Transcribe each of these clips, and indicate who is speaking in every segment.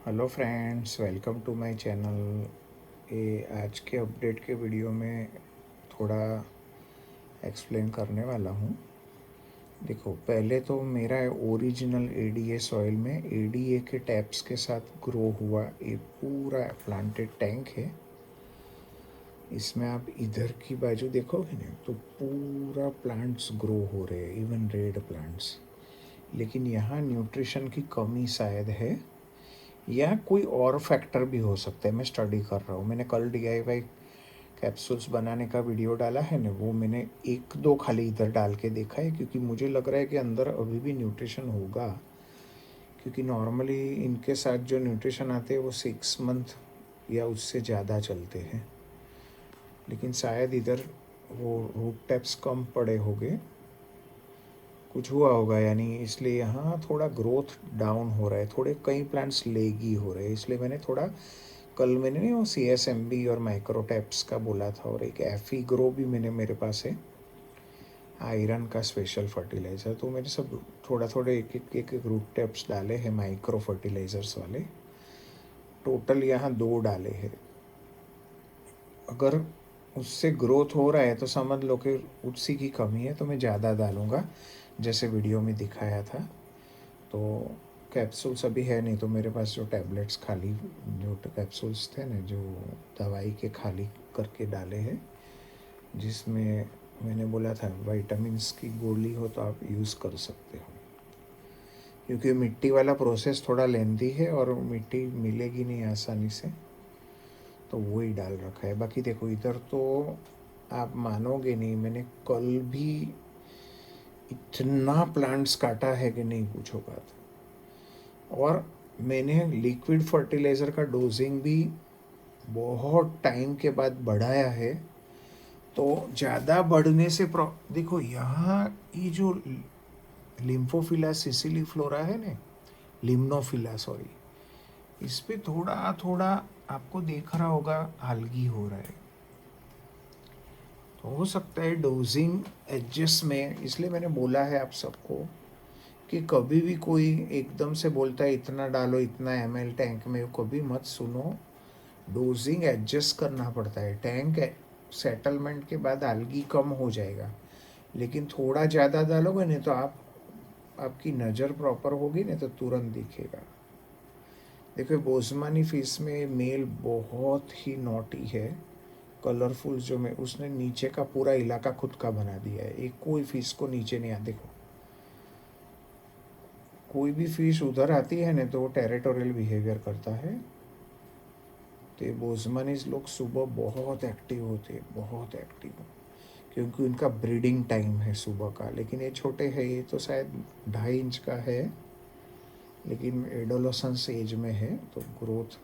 Speaker 1: Hello friends, welcome to my channel. ये आज के अपडेट के वीडियो में थोड़ा एक्सप्लेन करने वाला हूँ। देखो, पहले तो मेरा ओरिजिनल एडीए सॉइल में एडीए के टैप्स के साथ ग्रो हुआ ये पूरा प्लांटेड टैंक है। इसमें आप इधर की बाजू देखोगे ना तो पूरा प्लांट्स ग्रो हो रहे हैं, इवन रेड प्लांट्स। लेकिन यहाँ न्यूट्रिशन की कमी शायद है या कोई और फैक्टर भी हो सकता है। मैं स्टडी कर रहा हूँ। मैंने कल डीआईवाई कैप्सूल्स बनाने का वीडियो डाला है ना, वो मैंने एक दो खाली इधर डाल के देखा है, क्योंकि मुझे लग रहा है कि अंदर अभी भी न्यूट्रिशन होगा। क्योंकि नॉर्मली इनके साथ जो न्यूट्रिशन आते हैं वो 6 मंथ या उससे ज़्यादा चलते हैं। लेकिन शायद इधर वो रूट टैप्स कम पड़े होंगे, कुछ हुआ होगा यानी, इसलिए यहाँ थोड़ा ग्रोथ डाउन हो रहा है। थोड़े कई प्लांट्स लेगी हो रहे हैं, इसलिए मैंने थोड़ा कल मैंने नहीं वो CSMB और माइक्रोटैप्स का बोला था, और एक एफी ग्रो भी मेरे पास है, आयरन का स्पेशल फर्टिलाइज़र। तो मैंने सब थोड़ा थोड़े एक रूट टैप्स डाले हैं माइक्रो फर्टिलाइजर्स वाले। टोटल यहाँ 2 डाले हैं। अगर उससे ग्रोथ हो रहा है तो समझ लो कि उसी की कमी है, तो मैं ज़्यादा डालूँगा जैसे वीडियो में दिखाया था। तो कैप्सूल्स अभी है नहीं, तो मेरे पास जो टैबलेट्स खाली जो कैप्सूल्स थे ना, जो दवाई के खाली करके डाले हैं, जिसमें मैंने बोला था विटामिन्स की गोली हो तो आप यूज़ कर सकते हो। क्योंकि मिट्टी वाला प्रोसेस थोड़ा लेंदी है और मिट्टी मिलेगी नहीं आसानी से, तो वो ही डाल रखा है। बाकी देखो इधर तो आप मानोगे नहीं, मैंने कल भी इतना प्लांट्स काटा है कि नहीं पूछो बात। और मैंने लिक्विड फर्टिलाइज़र का डोजिंग भी बहुत टाइम के बाद बढ़ाया है। तो ज़्यादा बढ़ने से देखो यहाँ ये जो लिम्फोफिला सिसिली फ्लोरा है ना, लिम्नोफिला सॉरी, इस पे थोड़ा थोड़ा आपको देख रहा होगा आलगी हो रहा है। तो हो सकता है डोजिंग एडजस्ट में, इसलिए मैंने बोला है आप सबको कि कभी भी कोई एकदम से बोलता है इतना डालो इतना ml टैंक में, कभी मत सुनो। डोजिंग एडजस्ट करना पड़ता है। टैंक सेटलमेंट के बाद आलगी कम हो जाएगा, लेकिन थोड़ा ज़्यादा डालोगे नहीं तो आपकी नज़र प्रॉपर होगी नहीं तो तुरंत दिखेगा। देखो बोस्मानी फिश में मेल बहुत ही नॉटी है, कलरफुल। जो मैं उसने नीचे का पूरा इलाका खुद का बना दिया है, एक कोई फिश को नीचे नहीं आ। देखो कोई भी फिश उधर आती है ना तो वो टेरिटोरियल बिहेवियर करता है। तो ये बोस्मानीज लोग सुबह बहुत एक्टिव होते हैं, बहुत एक्टिव, क्योंकि उनका ब्रीडिंग टाइम है सुबह का। लेकिन ये छोटे हैं, ये तो शायद 2.5 इंच का है, लेकिन एडोलसेंस एज में है, तो ग्रोथ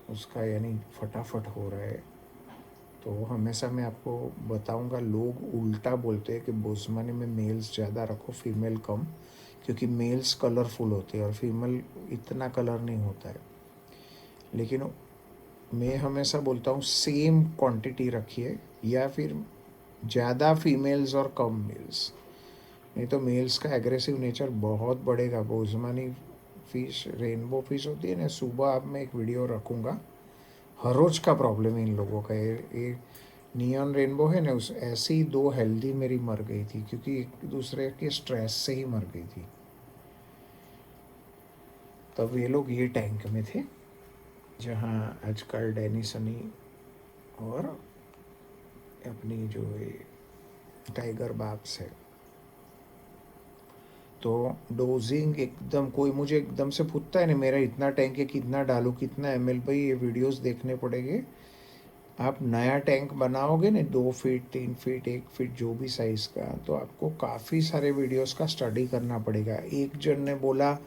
Speaker 1: उसका यानी फटाफट हो रहा है। तो हमेशा मैं आपको बताऊंगा, लोग उल्टा बोलते हैं कि बोस्मानी में मेल्स ज़्यादा रखो फीमेल कम, क्योंकि मेल्स कलरफुल होते हैं और फीमेल इतना कलर नहीं होता है। लेकिन मैं हमेशा बोलता हूँ सेम क्वांटिटी रखिए, या फिर ज़्यादा फीमेल्स और कम मेल्स, नहीं तो मेल्स का एग्रेसिव नेचर बहुत बढ़ेगा। बोस्मानी फिश रेनबो फिश होती है ना, सुबह आप मैं एक वीडियो रखूँगा। हर रोज़ का प्रॉब्लम है इन लोगों का। ये नियॉन रेनबो है ना, उस ऐसी ही 2 हेल्दी मेरी मर गई थी, क्योंकि एक दूसरे के स्ट्रेस से ही मर गई थी। तब ये लोग ये टैंक में थे जहाँ आजकल डैनी सनी और अपनी जो ये टाइगर बाब्स है। तो डोजिंग एकदम, कोई मुझे एकदम से पूछता है ना मेरा इतना टैंक है कितना डालूँ कितना ml, भाई ये वीडियोस देखने पड़ेंगे। आप नया टैंक बनाओगे ना 2 फीट 3 फीट 1 फीट जो भी साइज़ का, तो आपको काफ़ी सारे वीडियोस का स्टडी करना पड़ेगा। एक जन ने बोला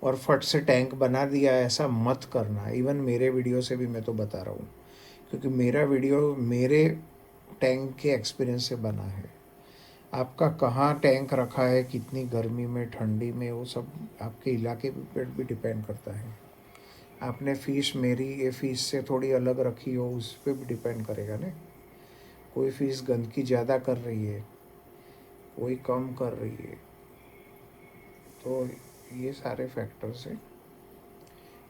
Speaker 1: और फट से टैंक बना दिया, ऐसा मत करना। इवन मेरे वीडियो से भी मैं तो बता रहा हूँ, क्योंकि मेरा वीडियो मेरे टैंक के एक्सपीरियंस से बना है। आपका कहाँ टैंक रखा है, कितनी गर्मी में ठंडी में, वो सब आपके इलाके पर भी डिपेंड करता है। आपने फ़िश मेरी ये फ़िश से थोड़ी अलग रखी हो, उस पर भी डिपेंड करेगा ना। कोई फ़िश गंदगी ज़्यादा कर रही है, कोई कम कर रही है, तो ये सारे फैक्टर्स हैं।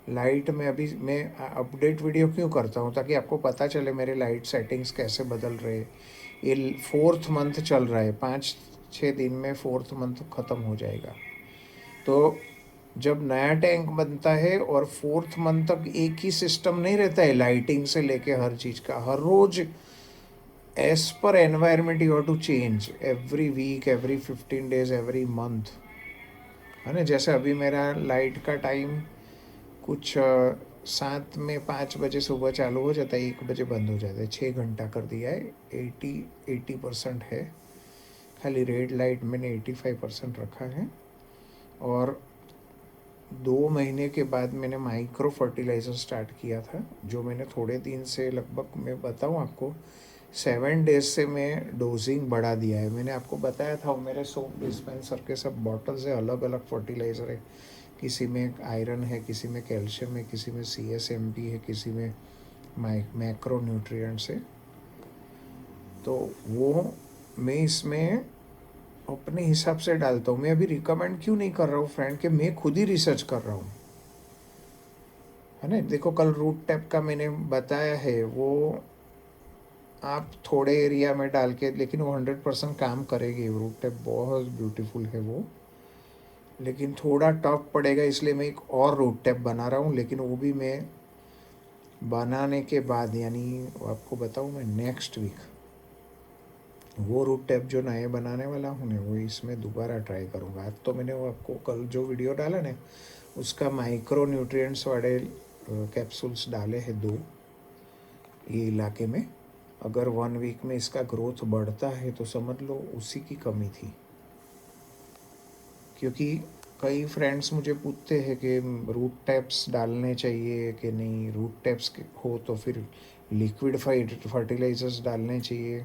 Speaker 1: लाइट में अभी मैं अपडेट वीडियो क्यों करता हूँ, ताकि आपको पता चले मेरे लाइट सेटिंग्स कैसे बदल रहे। ये 4th मंथ चल रहा है, 5-6 दिन में 4th मंथ ख़त्म हो जाएगा। तो जब नया टैंक बनता है और 4th मंथ तक एक ही सिस्टम नहीं रहता है, लाइटिंग से लेके हर चीज़ का, हर रोज as per environment you have to change every week, every 15 days, every month, है ना। जैसे अभी मेरा लाइट का टाइम कुछ 5 बजे सुबह चालू हो जाता है, 1 बजे बंद हो जाता है, 6 घंटा कर दिया है। 80% है, खाली रेड लाइट मैंने 85% रखा है। और 2 महीने के बाद मैंने माइक्रो फर्टिलाइज़र स्टार्ट किया था, जो मैंने थोड़े दिन से, लगभग मैं बताऊं आपको, 7 डेज से मैं डोजिंग बढ़ा दिया है। मैंने आपको बताया था मेरे सोप डिस्पेंसर के सब बॉटल्स है, अलग अलग फर्टिलाइज़र है। किसी में आयरन है, किसी में कैल्शियम है, किसी में CSMP है, किसी में मैक्रो न्यूट्रिएंट्स है। तो वो मैं इसमें अपने हिसाब से डालता हूँ। मैं अभी रिकमेंड क्यों नहीं कर रहा हूँ फ्रेंड, कि मैं खुद ही रिसर्च कर रहा हूँ, है ना। देखो कल रूट टैप का मैंने बताया है, वो आप थोड़े एरिया में डाल के, लेकिन वो 100% काम करेगी। रूट टैप बहुत ब्यूटीफुल है वो, लेकिन थोड़ा टफ पड़ेगा, इसलिए मैं एक और रूट टैप बना रहा हूँ। लेकिन वो भी मैं बनाने के बाद, यानी आपको बताऊँ मैं नेक्स्ट वीक, वो रूट टैप जो नए बनाने वाला हूँ ना, वो इसमें दोबारा ट्राई करूँगा। आज तो मैंने वो आपको कल जो वीडियो डाला ना, उसका माइक्रो न्यूट्रिएंट्स वाले कैप्सूल्स डाले हैं 2 ये इलाके में। अगर 1 वीक में इसका ग्रोथ बढ़ता है तो समझ लो उसी की कमी थी। क्योंकि कई फ्रेंड्स मुझे पूछते हैं कि रूट टैप्स डालने चाहिए कि नहीं, रूट टैप्स हो तो फिर लिक्विड फर्टिलाइजर्स डालने चाहिए।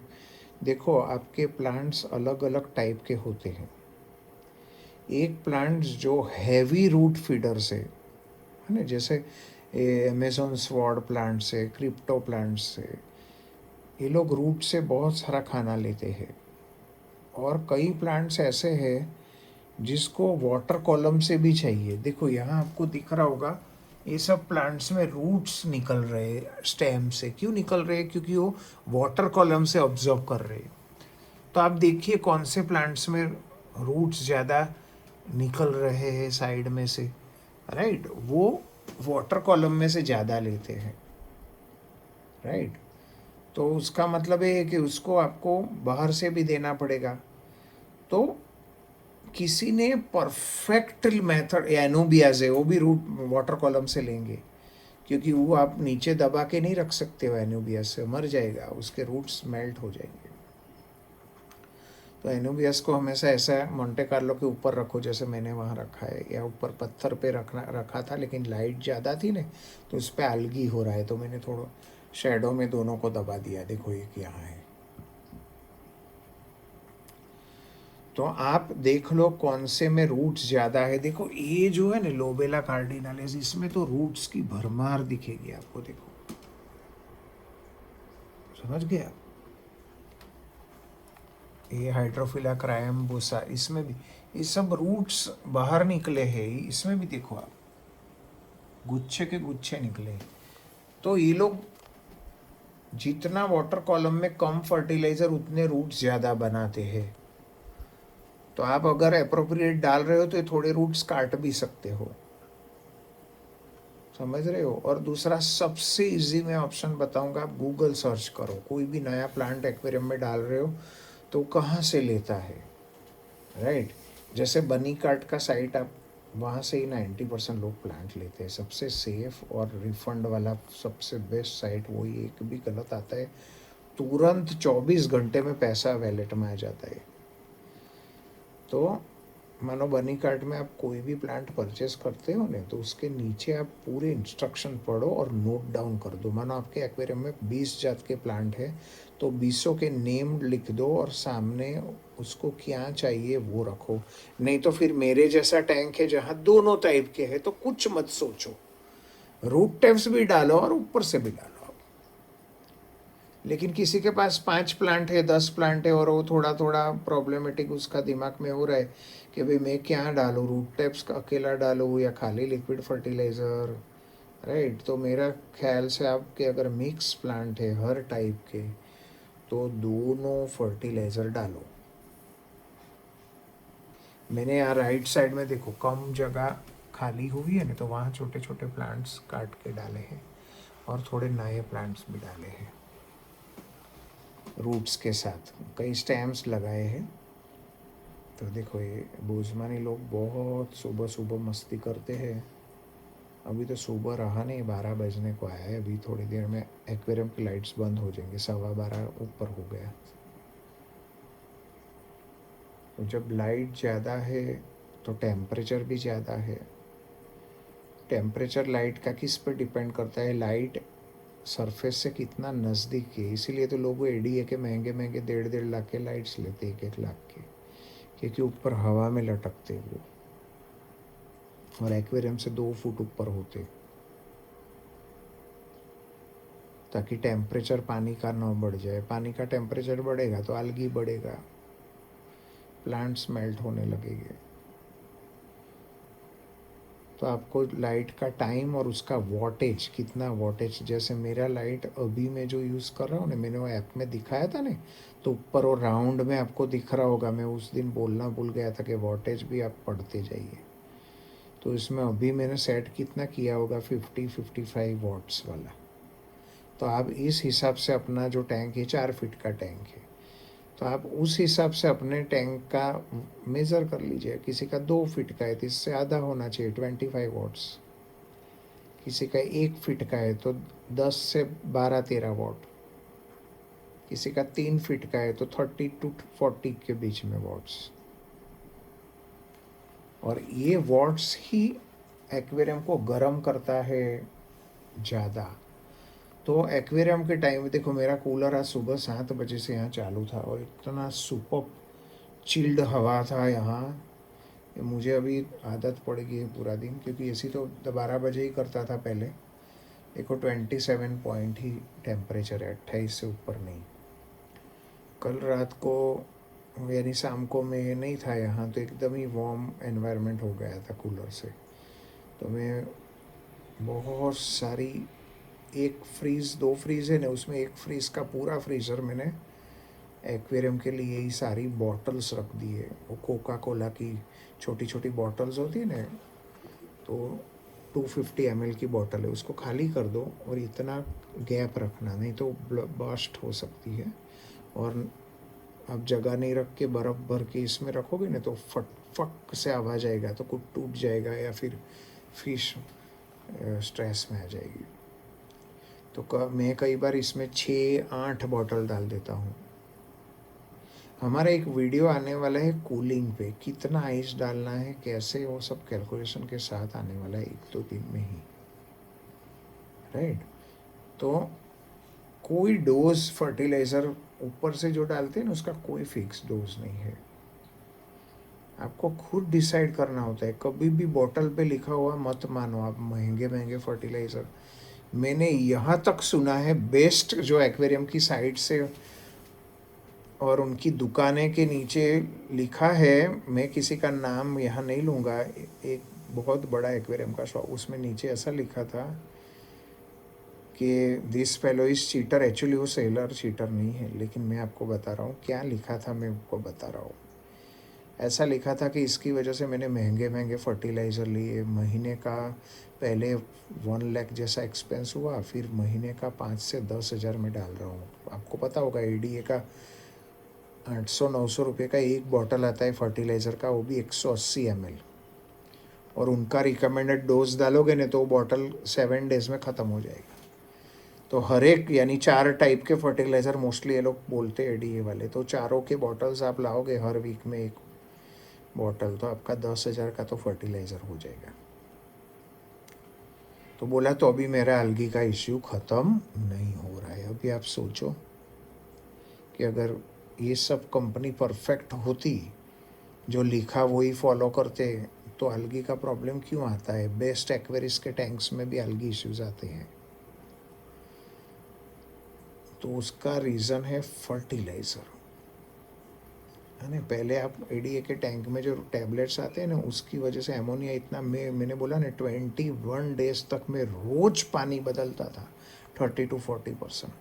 Speaker 1: देखो आपके प्लांट्स अलग अलग टाइप के होते हैं। एक प्लांट्स जो हैवी रूट फीडर्स है ना, जैसे अमेजोन स्वॉर्ड प्लांट्स है, क्रिप्टो प्लांट्स है, ये लोग रूट से बहुत सारा खाना लेते हैं। और कई प्लांट्स ऐसे हैं जिसको वाटर कॉलम से भी चाहिए। देखो यहाँ आपको दिख रहा होगा, ये सब प्लांट्स में रूट्स निकल रहे हैं स्टेम से। क्यों निकल रहे हैं? क्योंकि वो वाटर कॉलम से ऑब्जर्व कर रहे हैं। तो आप देखिए कौन से प्लांट्स में रूट्स ज़्यादा निकल रहे हैं साइड में से, राइट, वो वाटर कॉलम में से ज़्यादा लेते हैं, राइट। तो उसका मतलब ये है कि उसको आपको बाहर से भी देना पड़ेगा। तो किसी ने परफेक्ट मेथड, एनोबियाज है, वो भी रूट वाटर कॉलम से लेंगे, क्योंकि वो आप नीचे दबा के नहीं रख सकते हो, एनोबियाज से मर जाएगा, उसके रूट्स मेल्ट हो जाएंगे। तो एनोबियास को हमेशा ऐसा मोंटे कार्लो के ऊपर रखो, जैसे मैंने वहाँ रखा है, या ऊपर पत्थर पे रखा था, लेकिन लाइट ज़्यादा थी ना, तो उस पर अलगी हो रहा है, तो मैंने थोड़ा शेडो में दोनों को दबा दिया। देखो एक यहाँ है। तो आप देख लो कौन से में रूट्स ज़्यादा है। देखो ये जो है ना लोबेला कार्डिनालिस, इसमें तो रूट्स की भरमार दिखेगी आपको। देखो समझ गया। ये हाइड्रोफिला क्रायम्बोसा, इसमें भी ये सब रूट्स बाहर निकले हैं। इसमें भी देखो आप, गुच्छे के गुच्छे निकले। तो ये लोग जितना वाटर कॉलम में कम फर्टिलाइजर, उतने रूट्स ज़्यादा बनाते हैं। तो आप अगर अप्रोप्रिएट डाल रहे हो तो ये थोड़े रूट्स काट भी सकते हो, समझ रहे हो। और दूसरा सबसे इजी मैं ऑप्शन बताऊंगा, आप गूगल सर्च करो, कोई भी नया प्लांट एक्वेरियम में डाल रहे हो तो कहाँ से लेता है, राइट। जैसे बनी कार्ट का साइट, आप वहाँ से ही 90% लोग प्लांट लेते हैं। सबसे सेफ और रिफंड वाला सबसे बेस्ट साइट वही, एक भी गलत आता है तुरंत 24 घंटे में पैसा वैलेट में आ जाता है। तो मानो बनी कार्ट में आप कोई भी प्लांट परचेस करते हो ना, तो उसके नीचे आप पूरे इंस्ट्रक्शन पढ़ो और नोट डाउन कर दो। मानो आपके एक्वेरियम में 20 जात के प्लांट है, तो 20 के नेम लिख दो और सामने उसको क्या चाहिए वो रखो। नहीं तो फिर मेरे जैसा टैंक है जहाँ दोनों टाइप के हैं, तो कुछ मत सोचो, रूट टेप्स भी डालो और ऊपर से भी डालो। लेकिन किसी के पास 5 प्लांट है, 10 प्लांट है, और वो थोड़ा थोड़ा प्रॉब्लमेटिक उसका दिमाग में हो रहा है कि भाई मैं क्या डालूँ, रूट टेप्स का अकेला डालूँ या खाली लिक्विड फर्टिलाइज़र, राइट। तो मेरा ख्याल से आपके अगर मिक्स प्लांट है हर टाइप के, तो दोनों फर्टिलाइज़र डालो। मैंने यहाँ राइट साइड में देखो कम जगह खाली हुई है ना, तो वहाँ छोटे छोटे प्लांट्स काट के डाले हैं और थोड़े नए प्लांट्स भी डाले हैं रूट्स के साथ, कई स्टेम्स लगाए हैं। तो देखो ये बोझमानी लोग बहुत सुबह सुबह मस्ती करते हैं। अभी तो सुबह रहा नहीं, 12 बजने को आया है। अभी थोड़ी देर में एक्वेरियम की लाइट्स बंद हो जाएंगे, 12:15 ऊपर हो गया। तो जब लाइट ज़्यादा है तो टेम्परेचर भी ज़्यादा है। टेम्परेचर लाइट का किस पर डिपेंड करता है, लाइट सरफेस से कितना नज़दीक है। इसीलिए तो लोग एडीए के महंगे महंगे 1.5 लाख के लाइट्स लेते, 1-1 लाख के, क्योंकि ऊपर हवा में लटकते वो, और एक्वेरियम से 2 फुट ऊपर होते, ताकि टेम्परेचर पानी का ना बढ़ जाए। पानी का टेम्परेचर बढ़ेगा तो algae बढ़ेगा, प्लांट्स मेल्ट होने लगेंगे। तो आपको लाइट का टाइम और उसका वॉटेज, कितना वॉटेज, जैसे मेरा लाइट अभी मैं जो यूज़ कर रहा हूँ ना, मैंने वो ऐप में दिखाया था ना, तो ऊपर और राउंड में आपको दिख रहा होगा। मैं उस दिन बोलना भूल गया था कि वॉटेज भी आप पढ़ते जाइए। तो इसमें अभी मैंने सेट कितना किया होगा, 50-55 वॉट्स वाला। तो आप इस हिसाब से अपना जो टैंक है, 4 फीट का टैंक है, तो आप उस हिसाब से अपने टैंक का मेज़र कर लीजिए। किसी का 2 फीट का है तो इससे आधा होना चाहिए, 25 वॉट्स। किसी का 1 फीट का है तो 10 से 12-13 वॉट। किसी का 3 फीट का है तो 30 to 40 के बीच में वॉट्स। और ये वॉट्स ही एक्वेरियम को गर्म करता है ज़्यादा। तो एक्वेरियम के टाइम में देखो, मेरा कूलर आज सुबह 7 बजे से यहाँ चालू था और इतना सुपर चिल्ड हवा था यहाँ। मुझे अभी आदत पड़ गई है पूरा दिन, क्योंकि एसी तो 12 बजे ही करता था पहले। देखो 27 पॉइंट ही टेम्परेचर है, 28 से ऊपर नहीं। कल रात को यानी शाम को मैं नहीं था यहाँ, तो एकदम ही वार्म एनवायरनमेंट हो गया था कूलर से। तो मैं बहुत सारी, एक फ्रीज़ 2 फ्रीज़ है ना, उसमें एक फ्रीज़ का पूरा फ्रीज़र मैंने एक्वेरियम के लिए ही सारी बॉटल्स रख दी है। वो कोका कोला की छोटी छोटी बॉटल्स होती है ना, तो 250 ml की बॉटल है, उसको खाली कर दो और इतना गैप रखना, नहीं तो बर्स्ट हो सकती है। और आप जगह नहीं रख के बर्फ़ भर के इसमें रखोगे ना, तो फट फक से आवाज़ आएगा, तो कुछ टूट जाएगा या फिर फिश स्ट्रेस में आ जाएगी। तो मैं कई बार इसमें 6-8 बॉटल डाल देता हूँ। हमारा एक वीडियो आने वाला है कूलिंग पे, कितना आइस डालना है, कैसे, वो सब कैलकुलेशन के साथ आने वाला है 1-2 दिन में ही, राइट। तो कोई डोज फर्टिलाइज़र ऊपर से जो डालते हैं ना, उसका कोई फिक्स डोज नहीं है। आपको खुद डिसाइड करना होता है। कभी भी बॉटल पे लिखा हुआ मत मानो आप, महंगे महंगे फर्टिलाइज़र। मैंने यहाँ तक सुना है, बेस्ट जो एक्वेरियम की साइट से और उनकी दुकानें के नीचे लिखा है, मैं किसी का नाम यहाँ नहीं लूँगा, एक बहुत बड़ा एक्वेरियम का शॉप, उसमें नीचे ऐसा लिखा था कि this fellow is cheater. Actually वो सेलर चीटर नहीं है, लेकिन मैं आपको बता रहा हूँ क्या लिखा था, मैं आपको बता रहा हूँ। ऐसा लिखा था कि इसकी वजह से मैंने महंगे महंगे फर्टिलाइज़र लिए, महीने का पहले 1 लाख जैसा एक्सपेंस हुआ, फिर महीने का 5 से 10 हज़ार में डाल रहा हूँ। आपको पता होगा एडीए का 800-900 रुपये का एक बॉटल आता है फर्टिलाइज़र का, वो भी 180 ml। और उनका रिकमेंडेड डोज डालोगे ना, तो वो बॉटल 7 डेज़ में ख़त्म हो जाएगा। तो हर एक, यानी 4 टाइप के फर्टिलाइज़र मोस्टली ये लोग बोलते हैं एडीए वाले, तो चारों के बॉटल्स आप लाओगे हर वीक में एक बॉटल, तो आपका 10,000 का तो फर्टिलाइज़र हो जाएगा। तो बोला तो अभी मेरा अलगी का इश्यू ख़त्म नहीं हो रहा है। अभी आप सोचो कि अगर ये सब कंपनी परफेक्ट होती, जो लिखा वही फॉलो करते, तो अलगी का प्रॉब्लम क्यों आता है। बेस्ट एक्वेरियस के टैंक्स में भी अलगी इश्यूज आते हैं। तो उसका रीज़न है फर्टिलाइज़र। है ना। पहले आप एडीए के टैंक में जो टैबलेट्स आते हैं ना, उसकी वजह से एमोनिया इतना, मैंने बोला ना 21 डेज तक मैं रोज पानी बदलता था, 30 to 40%।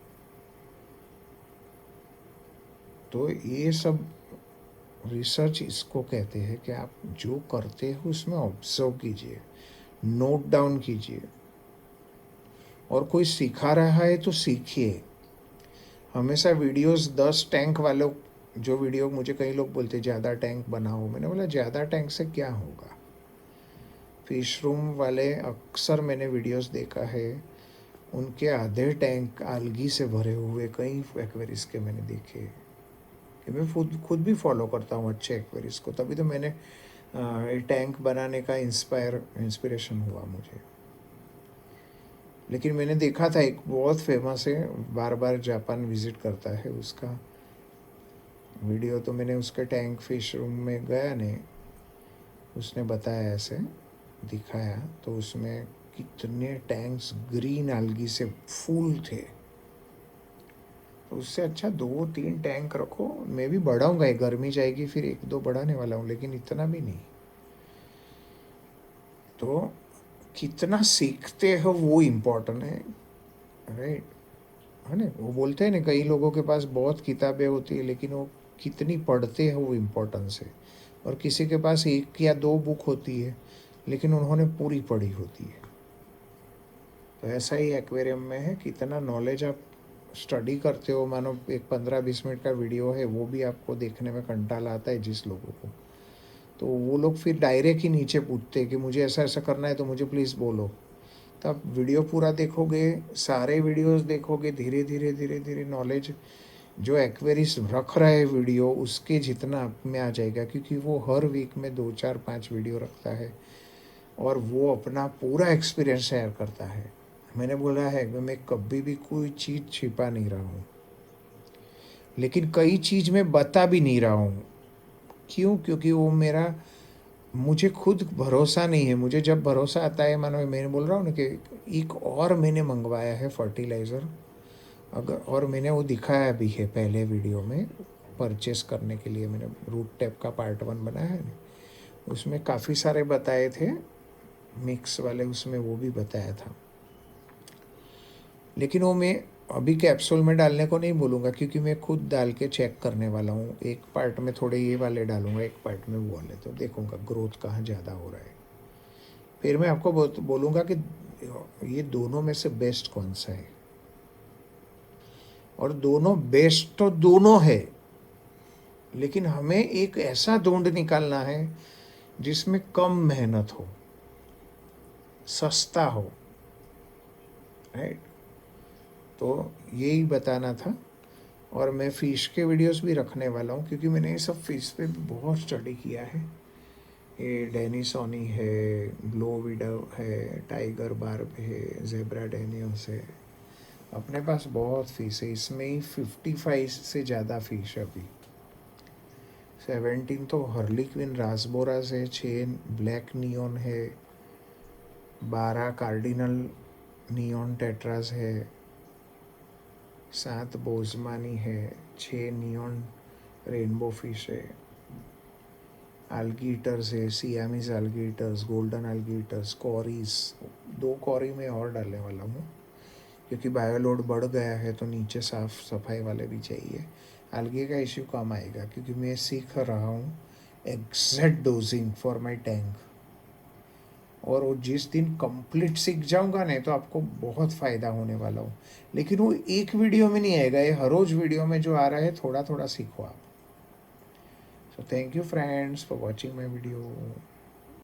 Speaker 1: तो ये सब रिसर्च इसको कहते हैं कि आप जो करते हो उसमें ऑब्जर्व कीजिए, नोट डाउन कीजिए, और कोई सिखा रहा है तो सीखिए। हमेशा वीडियोस 10 टैंक वालों, जो वीडियो मुझे कई लोग बोलते ज़्यादा टैंक बनाओ, मैंने बोला ज़्यादा टैंक से क्या होगा। फिश रूम वाले अक्सर मैंने वीडियोस देखा है, उनके आधे टैंक आलगी से भरे हुए कई एक्वेरियस के मैंने देखे, कि मैं खुद भी फॉलो करता हूँ अच्छे एक्वेरियस को, तभी तो मैंने टैंक बनाने का इंस्पिरेशन हुआ मुझे। लेकिन मैंने देखा था एक बहुत फेमस है, बार बार जापान विज़िट करता है, उसका वीडियो तो मैंने उसके टैंक फिश रूम में गया नहीं, उसने बताया ऐसे दिखाया, तो उसमें कितने टैंक्स ग्रीन algae से फुल थे। तो उससे अच्छा 2-3 टैंक रखो। मैं भी बढ़ाऊंगा, एक गर्मी जाएगी फिर 1-2 बढ़ाने वाला हूँ, लेकिन इतना भी नहीं। तो कितना सीखते हो वो इम्पोर्टेंट है, राइट, है ना। वो बोलते हैं ना, कई लोगों के पास बहुत किताबें होती है लेकिन वो कितनी पढ़ते हैं वो इम्पोर्टेंस है। और किसी के पास 1 या 2 बुक होती है लेकिन उन्होंने पूरी पढ़ी होती है। तो ऐसा ही एक्वेरियम में है, कितना नॉलेज आप स्टडी करते हो। मानो एक 15-20 मिनट का वीडियो है, वो भी आपको देखने में कंटाला आता है जिस लोगों को, तो वो लोग फिर डायरेक्ट ही नीचे पूछते हैं कि मुझे ऐसा ऐसा करना है तो मुझे प्लीज़ बोलो। तो आप वीडियो पूरा देखोगे, सारे वीडियोस देखोगे, धीरे धीरे धीरे धीरे नॉलेज जो एक्वेरिस रख रहा है वीडियो उसके जितना आप में आ जाएगा, क्योंकि वो हर वीक में 2-4-5 वीडियो रखता है और वो अपना पूरा एक्सपीरियंस शेयर करता है। मैंने बोला है कि मैं कभी भी कोई चीज़ छिपा नहीं रहा हूँ, लेकिन कई चीज़ मैं बता भी नहीं रहा हूँ। क्यों? क्योंकि वो मेरा, मुझे खुद भरोसा नहीं है। मुझे जब भरोसा आता है, मानो मैंने बोल रहा हूँ ना कि एक और मैंने मंगवाया है फर्टिलाइज़र, अगर, और मैंने वो दिखाया भी है पहले वीडियो में, परचेस करने के लिए मैंने रूट टैप का पार्ट 1 बनाया है ना, उसमें काफ़ी सारे बताए थे मिक्स वाले, उसमें वो भी बताया था। लेकिन वो मैं अभी कैप्सूल में डालने को नहीं बोलूँगा, क्योंकि मैं खुद डाल के चेक करने वाला हूँ। एक पार्ट में थोड़े ये वाले डालूँगा, एक पार्ट में वो वाले, तो देखूँगा ग्रोथ कहाँ ज़्यादा हो रहा है। फिर मैं आपको बोलूँगा कि ये दोनों में से बेस्ट कौन सा है। और दोनों बेस्ट तो दोनों है, लेकिन हमें एक ऐसा ढूंढ निकालना है जिसमें कम मेहनत हो, सस्ता हो, राइट। तो यही बताना था। और मैं फ़िश के वीडियोस भी रखने वाला हूँ, क्योंकि मैंने ये सब फ़िश पे भी बहुत स्टडी किया है। ये डेनिसोनी है, ग्लो विडो है, टाइगर बार्ब है, जेब्रा डेनियस है, अपने पास बहुत फ़िश है। इसमें ही 55 से ज़्यादा फ़िश है अभी। 17 तो हर्लिक्विन रासबोरास है, 6 ब्लैक नियॉन है, 12 कार्डिनल नियॉन टेट्रास है, 7 बोजमानी है, 6 नियॉन रेनबो फिश है, alligators है, Siamese alligators, golden alligators, कॉरीज, 2 Carry में और डालने वाला हूँ, क्योंकि बायोलोड बढ़ गया है तो नीचे साफ सफाई वाले भी चाहिए। algae का इश्यू कम आएगा, क्योंकि मैं सीख रहा हूँ exact dosing for my tank. और वो जिस दिन कंप्लीट सीख जाऊंगा नहीं तो आपको बहुत फ़ायदा होने वाला हो। लेकिन वो एक वीडियो में नहीं आएगा, ये हर रोज़ वीडियो में जो आ रहा है थोड़ा थोड़ा सीखो आप। So thank you friends for watching my video.